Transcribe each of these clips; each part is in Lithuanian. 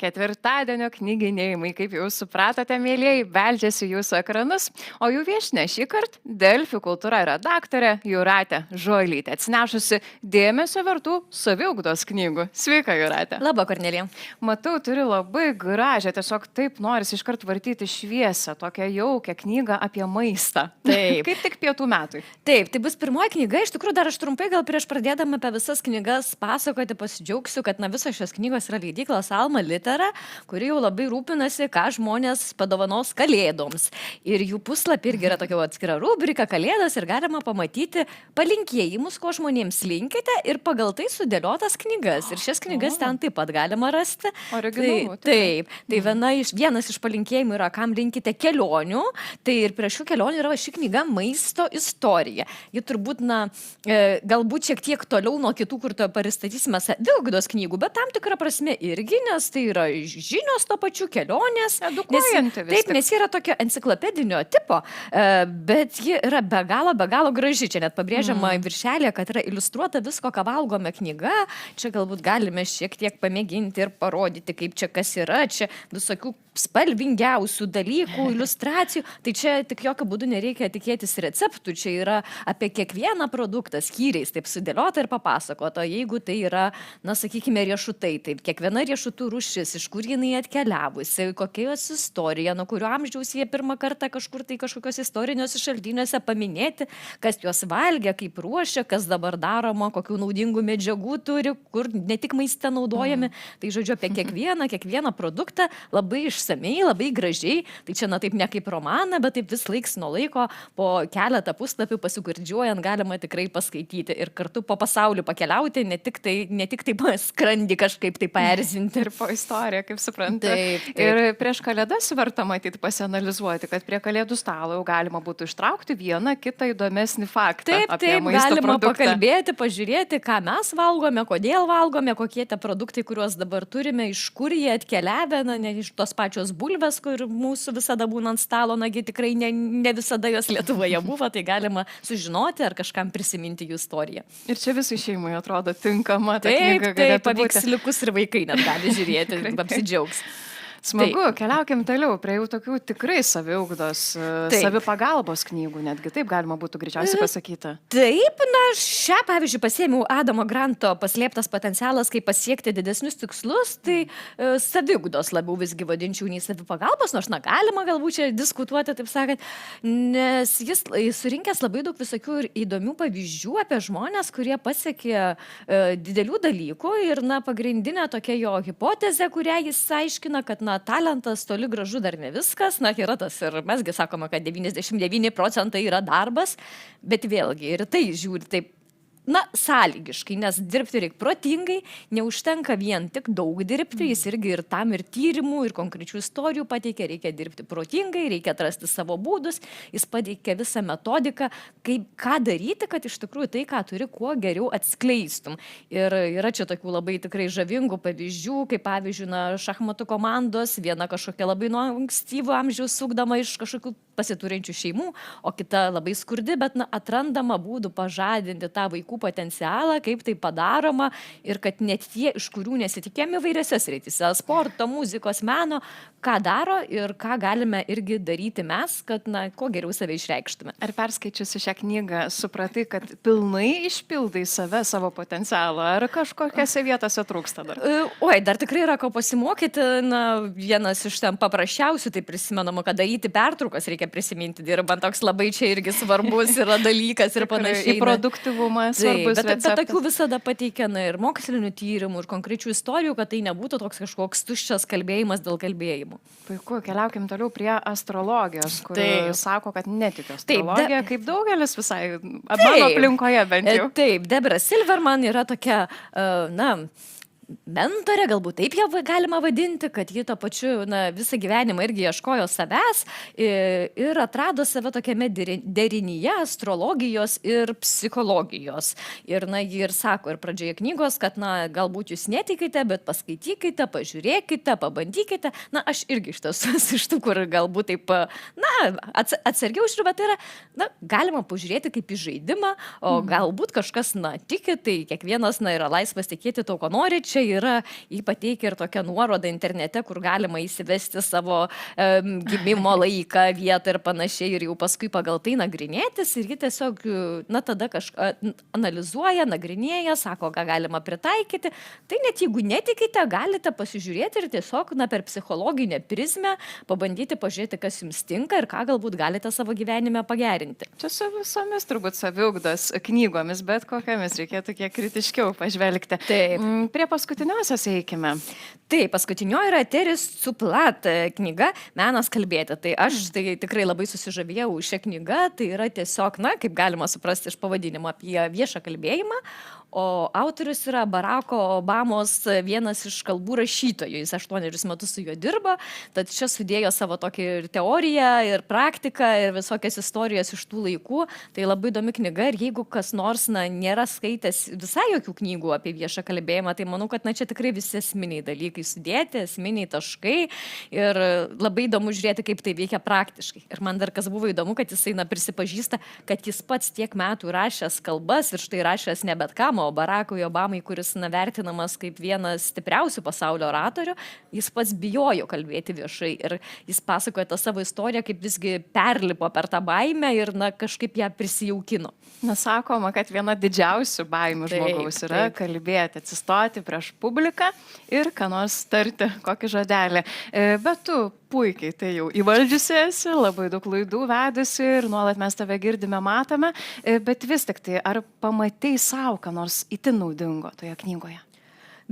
Ketvirtadienio knyginėjimai, kaip jau supratote, mėlyjei, beldžiasi jūsų ekranus, o jų viešne šį kartą Delfi kultūra redaktorė Jūratė Žuolytė, atsinešusi dėmesio vertų saviugdos knygų. Sveika, Jūratė. Labą, Kornelija. Matau, turi labai gražią, tiesiog taip norisi iškart vartyti šviesą, tokią jaukę knygą apie maistą. Taip. Kaip tik pietų metui. Taip, tai bus pirmoji knyga. Iš tikrųjų, dar aš trumpai gal prieš pradėdama apie visas knygas pasakoti pasidžiaugsiu, kad visos šios knygos yra leidyklos Alma Litera, kuri jau labai rūpinasi, ką žmonės padovanos kalėdoms. Ir jų puslapį irgi yra tokia atskira rubrika Kalėdos ir galima pamatyti palinkėjimus, ko žmonėms linkite ir pagal tai sudėliotas knygas. Ir šias knygas ten taip pat galima rasti. Originalu. Taip. Tai vienas iš palinkėjimų yra, kam linkite kelionių. Tai ir prie šių kelionių yra ši knyga Maisto istorija. Ji turbūt, galbūt šiek tiek toliau nuo kitų, kur to pristatysime saviugdos knygų, bet tam tikrą prasme irgi, nes tai yra žinios to pačių kelionės. Edukuojanti vis. Taip, nes ji yra tokio enciklopedinio tipo, bet ji yra be galo graži. Čia net pabrėžiama viršelė, kad yra iliustruota visko, ką valgome knyga. Čia galbūt galime šiek tiek pamėginti ir parodyti, kaip čia kas yra. Čia visokių spalvingiausių dalykų, iliustracijų. Tai čia tik jokių būdų nereikia tikėtis receptų. Čia yra apie kiekvieną produktą skyriais taip sudėliota ir papasakota. Jeigu tai yra, sakykime, riešutai, taip kiekviena riešutų rūšis, iš kur jinai atkeliavusi, kokia jos istorija, nuo kurio amžiaus jie pirmą kartą kažkur tai kažkokios istoriniuose šaltiniuose paminėti, kas juos valgia, kaip ruošia, kas dabar daroma, kokių naudingų medžiagų turi, kur ne tik maiste naudojami. Tai žodžiu, apie kiekvieną produktą labai išsamei, labai gražiai. Tai čia taip ne kaip romaną, bet taip vis laiks nuo laiko po keletą puslapių pasigurdžiuojant galima tikrai paskaityti ir kartu po pasaulį pakeliauti, ne tik tai skrandį kažkaip tai paerzinti. Ir po istoriją, kaip suprantu. Taip. Ir prieš kalėdas verta matyti pasianalizuoti, kad prie kalėdų stalo jau galima būtų ištraukti vieną kitą įdomesnį faktą apie maisto galima produktą. Pakalbėti, pažiūrėti, ką mes valgome, kodėl valgome, kokie tie produktai, kuriuos dabar turime, iš kur jie atkeliavę, ne iš tos pačios bulvės, kur mūsų visada būna ant stalo, tikrai ne visada jos Lietuvoje buvo, tai galima sužinoti ar kažkam prisiminti jų istoriją. Ir čia visai šeimai atrodo tinkama ta Taip, knyga. taip, paveiksliukus ir vaikai net gali žiūrėti, apsidžiaugs. Smagu, keliaukim toliau prie jau tokių tikrai saviugdos, savipagalbos knygų, netgi taip galima būtų greičiausiai pasakyti. Taip, šią, pavyzdžiui, pasėmiau Adamo Granto Paslėptas potencialas, kaip pasiekti didesnius tikslus, tai saviugdos labiau visgi vadinčiau nei savipagalbos, nors galima galbūt čia diskutuoti, taip sakant, nes jis surinkęs labai daug visokių ir įdomių pavyzdžių apie žmonės, kurie pasiekė didelių dalykų ir, pagrindinė tokia jo hipotezė, kurią jis aiškina, kad, talentas toli gražu dar ne viskas, yra tas ir mesgi sakoma, kad 99% yra darbas, bet vėlgi ir tai žiūri taip, sąlygiškai, nes dirbti reikia protingai, neužtenka vien tik daug dirbti, jis irgi ir tam ir tyrimų, ir konkrečių istorijų pateikia, reikia dirbti protingai, reikia atrasti savo būdus, jis pateikia visą metodiką, ką daryti, kad iš tikrųjų tai, ką turi, kuo geriau atskleistum. Ir yra čia tokių labai tikrai žavingų pavyzdžių, kaip pavyzdžiui, šachmatų komandos, viena kažkokia labai nuo ankstyvo amžiaus sukdama iš kažkokių pasiturinčių šeimų, o kita labai skurdi, bet atrandama būdų pažadinti tą vaikų potencialą, kaip tai padaroma ir kad net tie, iš kurių nesitikėjome įvairiose srityse, sporto, muzikos, meno, ką daro ir ką galime irgi daryti mes, kad kuo geriau save išreikštume. Ar perskaičiusi šią knygą supratai, kad pilnai išpildai savo potencialą, ar kažkokiose vietose trūksta dar? Dar tikrai yra ko pasimokyti, vienas iš ten paprasčiausių, tai prisimenama, kad daryti pertraukas reikia prisiminti, dirbant toks labai čia irgi svarbus yra dalykas ir panašiai. Į produktyvumą svarbus receptas. Bet tokių visada pateikia ir mokslinių tyrimų, ir konkrečių istorijų, kad tai nebūtų toks kažkoks tuščias kalbėjimas dėl kalbėjimų. Puiku, keliaukim toliau prie astrologijos, kur sako, kad netikiu astrologija, kaip daugelis visai, mano aplinkoje bent jau. Taip, Debra Silverman yra tokia, mentorė, galbūt taip ją galima vadinti, kad ji to pačiu visą gyvenimą irgi ieškojo savęs ir atrado save tokiame derinyje astrologijos ir psichologijos. Ir ji ir sako ir pradžioje knygos, kad galbūt jūs netikite, bet paskaitykite, pažiūrėkite, pabandykite. Aš irgi iš tų, kur galbūt taip, atsargiau žiūriu, bet tai yra, galima pažiūrėti kaip į žaidimą, o galbūt kažkas tiki, tai kiekvienas yra laisvas tikėti to, ko nori. Čia yra pateikę ir tokią nuorodą internete, kur galima įsivesti savo gimimo laiką, vietą ir panašiai, ir jau paskui pagal tai nagrinėtis, ir ji tiesiog, tada kažką analizuoja, nagrinėja, sako, ką galima pritaikyti. Tai net jeigu netikite, galite pasižiūrėti ir tiesiog, per psichologinę prizmę pabandyti pažiūrėti, kas jums tinka ir ką galbūt galite savo gyvenime pagerinti. Čia su visomis turbūt saviugdos knygomis, bet kokiamis reikėtų kiek kritiškiau pažvelgti. Taip. Prie paskutiniosios eikime. Taip, paskutinioji yra Teris Suplat knyga Menas kalbėti. Tai aš tikrai labai susižavėjau šią knygą. Tai yra tiesiog, kaip galima suprasti iš pavadinimo, apie viešą kalbėjimą. O autorius yra Baracko Obamos vienas iš kalbų rašytojų. Jis 8 metus su juo dirba, tad čia sudėjo savo tokį ir teoriją, ir praktiką, ir visokias istorijas iš tų laikų. Tai labai įdomi knyga ir jeigu kas nors nėra skaitęs visai jokių knygų apie viešą kalbėjimą, tai manau, kad čia tikrai visi esminiai dalykai sudėti, esminiai taškai ir labai įdomu žiūrėti, kaip tai veikia praktiškai. Ir man dar kas buvo įdomu, kad jisai prisipažįsta, kad jis pats tiek metų rašęs kalbas ir štai rašęs ne bet kam, o Barackui Obamai, kuris vertinamas kaip vienas stipriausių pasaulio oratorių, jis pats bijojo kalbėti viešai ir jis pasakoja tą savo istoriją, kaip visgi perlipo per tą baimę ir kažkaip ją prisijaukino. Sakoma, kad viena didžiausių baimių žmogaus yra kalbėti, atsistoti prieš publiką ir ką nors tarti, kokį žodelį. Bet tu puikiai tai jau įvaldžiusi esi, labai daug laidų vedusi ir nuolat mes tave girdime, matome, bet vis tik tai, ar pamatei savo, ką nors itin naudingo toje knygoje?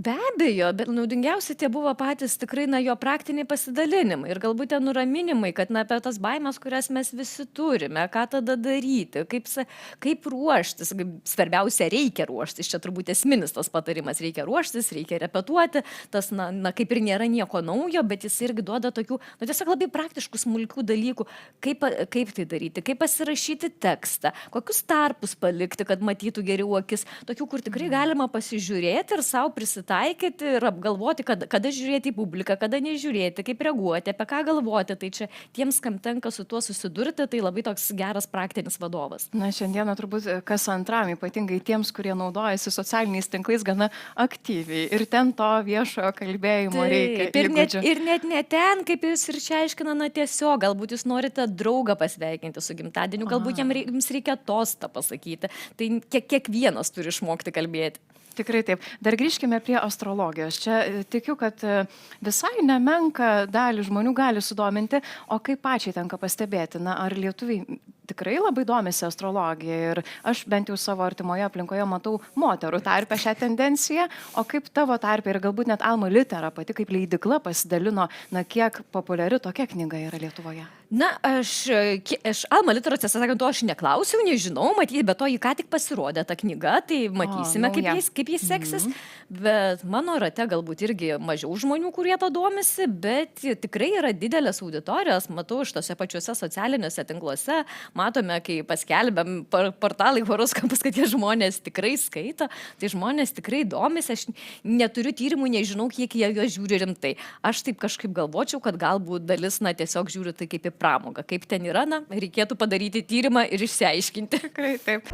Be abejo, bet naudingiausi tie buvo patys tikrai jo praktiniai pasidalinimai ir galbūt tie nuraminimai, kad apie tas baimės, kurias mes visi turime, ką tada daryti, kaip ruoštis, svarbiausia reikia ruoštis, čia turbūt esminis tas patarimas, reikia ruoštis, reikia repetuoti, tas kaip ir nėra nieko naujo, bet jis irgi duoda tokių, tiesiog labai praktiškų smulkių dalykų, kaip tai daryti, kaip pasirašyti tekstą, kokius tarpus palikti, kad matytų geriau akis, tokių, kur tikrai galima pasižiūrėti ir savo prisitaikyti ir apgalvoti, kada žiūrėti į publiką, kada nežiūrėti, kaip reaguoti, apie ką galvoti. Tai čia tiems, kam tenka su tuo susidurti, tai labai toks geras praktinis vadovas. Šiandieną turbūt kas antram, ypatingai tiems, kurie naudojasi socialiniais tinklais gana aktyviai. Ir ten to viešojo kalbėjimo reikia. Ir net ne ten, kaip jūs ir čia aiškina, tiesiog, galbūt jūs norite draugą pasveikinti su gimtadieniu, galbūt jums reikia tostą pasakyti. Tai kiekvienas turi išmokti kalbėti. Tikrai taip. Dar grįžkime prie astrologijos. Čia tikiu, kad visai nemenka dalį žmonių gali sudominti, o kaip pačiai tenka pastebėti, ar lietuviai tikrai labai domisi astrologija ir aš bent jau savo artimoje aplinkoje matau moterų tarpe šią tendenciją, o kaip tavo tarpe ir galbūt net Alma Litera pati kaip leidykla pasidalino, kiek populiari tokia knyga yra Lietuvoje? Aš Alma Litera, tiesą sakant, to aš neklausiau, nežinau, matyti, bet to jį ką tik pasirodė ta knyga, tai matysime, kaip jis seksis. Bet mano rate galbūt irgi mažiau žmonių, kurie to domisi, bet tikrai yra didelės auditorijos, matau iš tose pačiuose socialiniuose tinkluose, matome, kai paskelbėm portalai horoskopus, kad tie žmonės tikrai skaito, tai žmonės tikrai domisi, aš neturiu tyrimų, nežinau, kiek jie juos žiūri rimtai. Aš taip kažkaip galvočiau, kad galbūt dalis tiesiog žiūri tai kaip į pramogą. Kaip ten yra, reikėtų padaryti tyrimą ir išsiaiškinti. Tikrai taip.